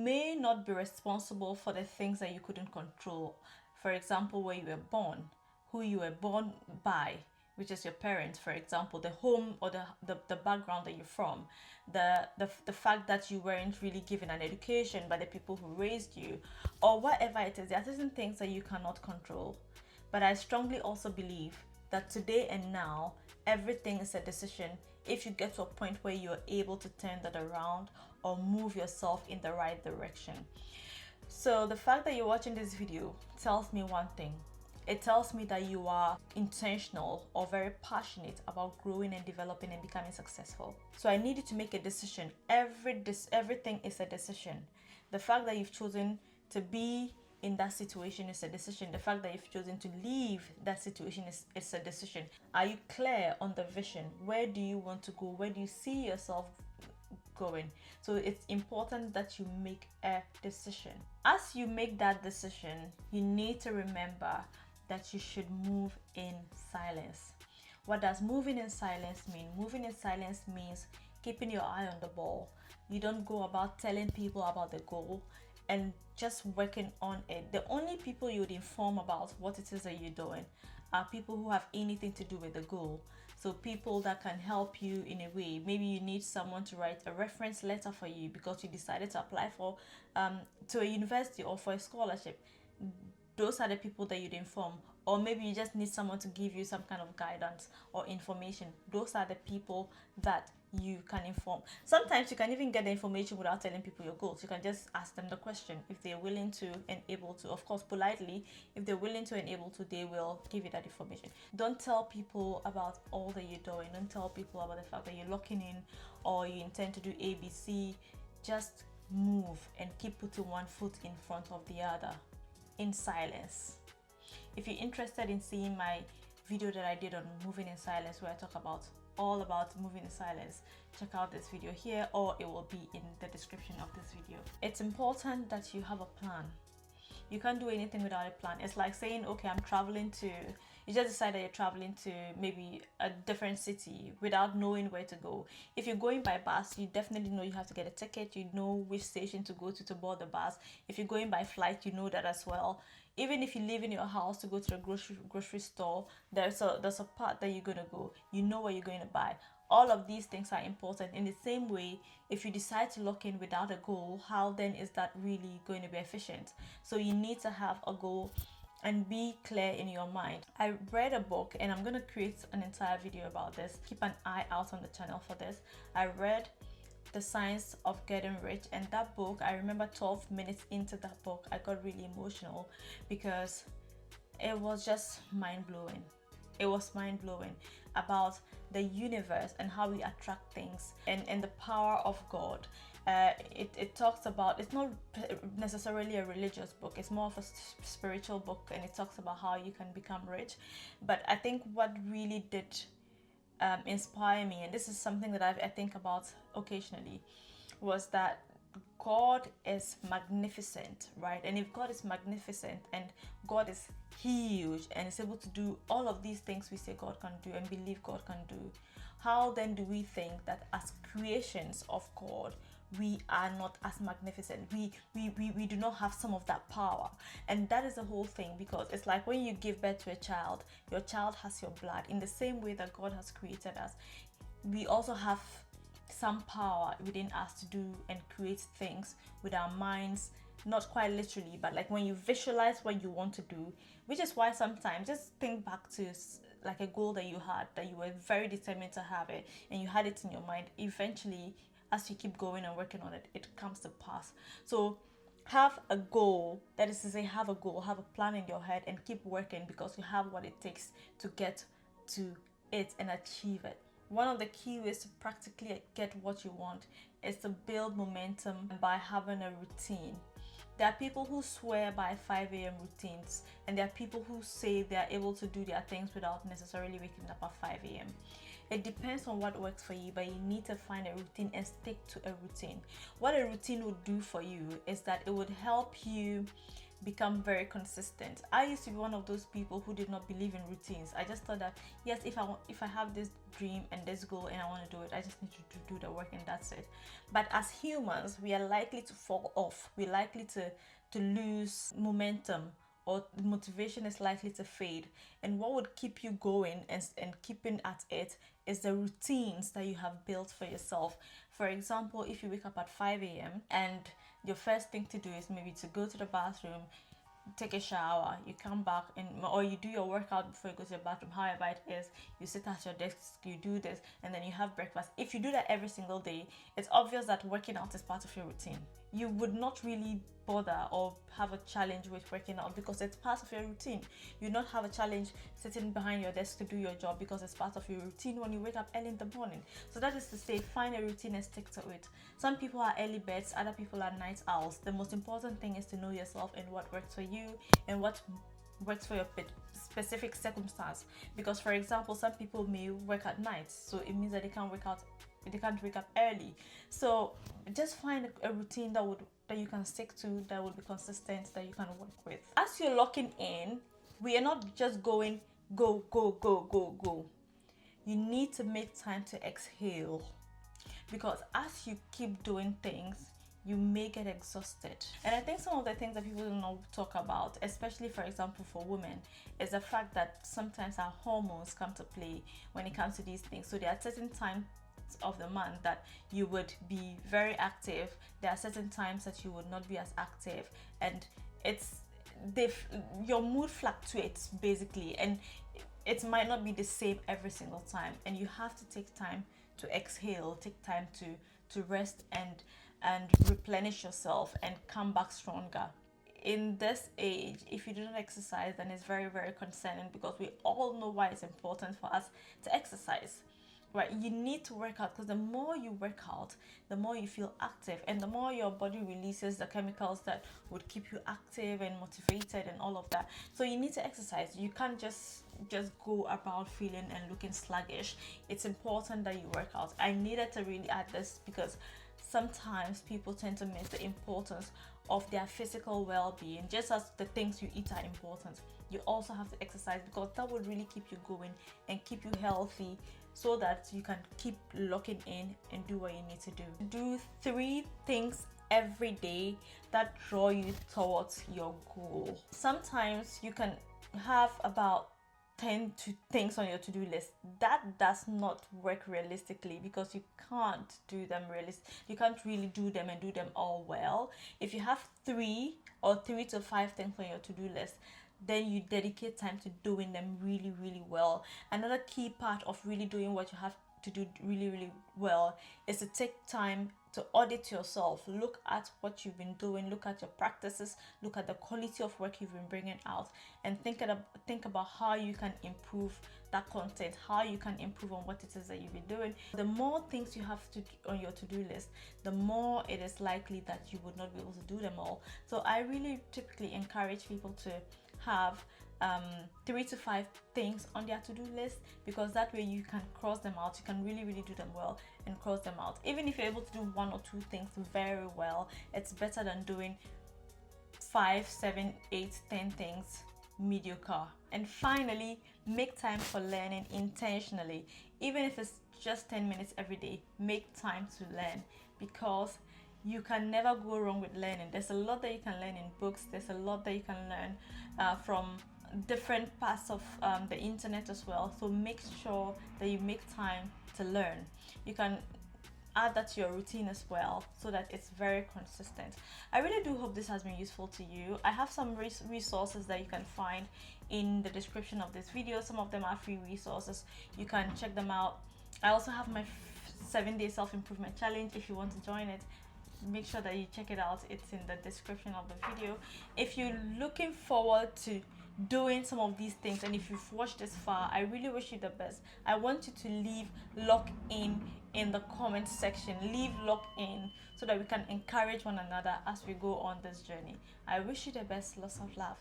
may not be responsible for the things that you couldn't control. For example, where you were born, who you were born by, which is your parents, for example, the home or the background that you're from, the fact that you weren't really given an education by the people who raised you, or whatever it is. There are certain things that you cannot control. But I strongly also believe that today and now, everything is a decision. If you get to a point where you're able to turn that around or move yourself in the right direction. So the fact that you're watching this video tells me one thing. It tells me that you are intentional or very passionate about growing and developing and becoming successful. So I need you to make a decision. Everything is a decision. The fact that you've chosen to be in that situation is a decision. The fact that you've chosen to leave that situation is a decision. Are you clear on the vision? Where do you want to go? Where do you see yourself going? So it's important that you make a decision. As you make that decision, you need to remember that you should move in silence. What does moving in silence mean? Moving in silence means keeping your eye on the ball. You don't go about telling people about the goal and just working on it. The only people you would inform about what it is that you're doing are people who have anything to do with the goal. So people that can help you in a way. Maybe you need someone to write a reference letter for you because you decided to apply for to a university or for a scholarship. Those are the people that you'd inform. Or maybe you just need someone to give you some kind of guidance or information. Those are the people that you can inform. Sometimes you can even get the information without telling people your goals. You can just ask them the question. If they're willing to and able to, of course politely, if they're willing to and able to, they will give you that information. Don't tell people about all that you're doing. Don't tell people about the fact that you're locking in or you intend to do ABC. Just move and keep putting one foot in front of the other in silence. If you're interested in seeing my video that I did on moving in silence, where I talk about all about moving in silence, check out this video here, or it will be in the description of this video. It's important that you have a plan. You can't do anything without a plan. It's like saying, okay, I'm traveling to, you just decide that you're traveling to maybe a different city without knowing where to go. If you're going by bus, you definitely know you have to get a ticket. You know which station to go to board the bus. If you're going by flight, you know that as well. Even if you live in your house to go to the grocery store, there's a part that you're going to go. You know what you're going to buy. All of these things are important. In the same way, if you decide to lock in without a goal, how then is that really going to be efficient? So you need to have a goal and be clear in your mind. I read a book and I'm going to create an entire video about this. Keep an eye out on the channel for this. I read The Science of Getting Rich, and that book, I remember 12 minutes into that book, I got really emotional because it was just mind-blowing. It was mind-blowing about the universe and how we attract things and the power of God. It talks about, it's not necessarily a religious book, it's more of a spiritual book, and it talks about how you can become rich. But I think what really did inspire me, and this is something that I think about occasionally, was that God is magnificent, right? And if God is magnificent and God is huge and is able to do all of these things we say God can do and believe God can do, how then do we think that as creations of God we are not as magnificent? We do not have some of that power. And that is the whole thing, because it's like when you give birth to a child, your child has your blood. In the same way that God has created us, we also have some power within us to do and create things with our minds, not quite literally, but like when you visualize what you want to do, which is why sometimes just think back to like a goal that you had, that you were very determined to have it and you had it in your mind. Eventually, as you keep going and working on it, it comes to pass. So have a goal, that is to say, have a goal, have a plan in your head, and keep working, because you have what it takes to get to it and achieve it. One of the key ways to practically get what you want is to build momentum by having a routine. There are people who swear by 5 a.m. routines, and there are people who say they are able to do their things without necessarily waking up at 5 a.m. It depends on what works for you, but you need to find a routine and stick to a routine. What a routine would do for you is that it would help you become very consistent. I used to be one of those people who did not believe in routines. I just thought that yes, if I have this dream and this goal and I want to do it, I just need to do the work and that's it. But as humans, we are likely to fall off. We're likely to lose momentum, or the motivation is likely to fade. And what would keep you going and keeping at it is the routines that you have built for yourself. For example, if you wake up at 5 a.m. and your first thing to do is maybe to go to the bathroom, take a shower, you come back, and or you do your workout before you go to the bathroom, however it is, you sit at your desk, you do this, and then you have breakfast. If you do that every single day, it's obvious that working out is part of your routine. You would not really bother or have a challenge with working out because it's part of your routine. You not have a challenge sitting behind your desk to do your job because it's part of your routine when you wake up early in the morning. So that is to say, find a routine and stick to it. Some people are early birds, other people are night owls. The most important thing is to know yourself and what works for you and what works for your specific circumstance. Because for example, some people may work at night, so it means that they can't wake up early. So just find a routine that you can stick to, that will be consistent, that you can work with. As you're locking in, we are not just going go go go go go. You need to make time to exhale, because as you keep doing things, you may get exhausted. And I think some of the things that people don't talk about, especially for example for women, is the fact that sometimes our hormones come to play when it comes to these things. So there are certain times of the month that you would be very active, there are certain times that you would not be as active, and your mood fluctuates basically, and it might not be the same every single time, and you have to take time to exhale, take time to rest and replenish yourself and come back stronger. In this age, if you do not exercise, then it's very, very concerning, because we all know why it's important for us to exercise. Right, you need to work out, because the more you work out, the more you feel active, and the more your body releases the chemicals that would keep you active and motivated and all of that. So you need to exercise. You can't just go about feeling and looking sluggish. It's important that you work out. I needed to really add this because sometimes people tend to miss the importance of their physical well-being. Just as the things you eat are important, you also have to exercise, because that would really keep you going and keep you healthy, so that you can keep locking in and do what you need to do. Do 3 things every day that draw you towards your goal. Sometimes you can have about 10 things on your to-do list. That does not work realistically, because you can't do them you can't really do them and do them all well. If you have 3 to 5 things on your to-do list, then you dedicate time to doing them really, really well. Another key part of really doing what you have to do really, really well is to take time to audit yourself. Look at what you've been doing, look at your practices, look at the quality of work you've been bringing out, and think about how you can improve that content, how you can improve on what it is that you've been doing. The more things you have to do on your to-do list, the more it is likely that you would not be able to do them all. So I really typically encourage people to have 3 to 5 things on their to-do list, because that way you can cross them out. You can really, really do them well and cross them out. Even if you're able to do 1 or 2 things very well, it's better than doing 5, 7, 8, 10 things mediocre. And finally, make time for learning intentionally. Even if it's just 10 minutes every day, make time to learn, because you can never go wrong with learning. There's a lot that you can learn in books. There's a lot that you can learn from different parts of the internet as well. So make sure that you make time to learn. You can add that to your routine as well, so that it's very consistent. I really do hope this has been useful to you. I have some resources that you can find in the description of this video. Some of them are free resources. You can check them out. I also have my 7-day self-improvement challenge. If you want to join it, make sure that you check it out. It's in the description of the video. If you're looking forward to doing some of these things, and if you've watched this far, I really wish you the best. I want you to leave lock in the comment section. Leave lock in, so that we can encourage one another as we go on this journey. I wish you the best. Lots of love.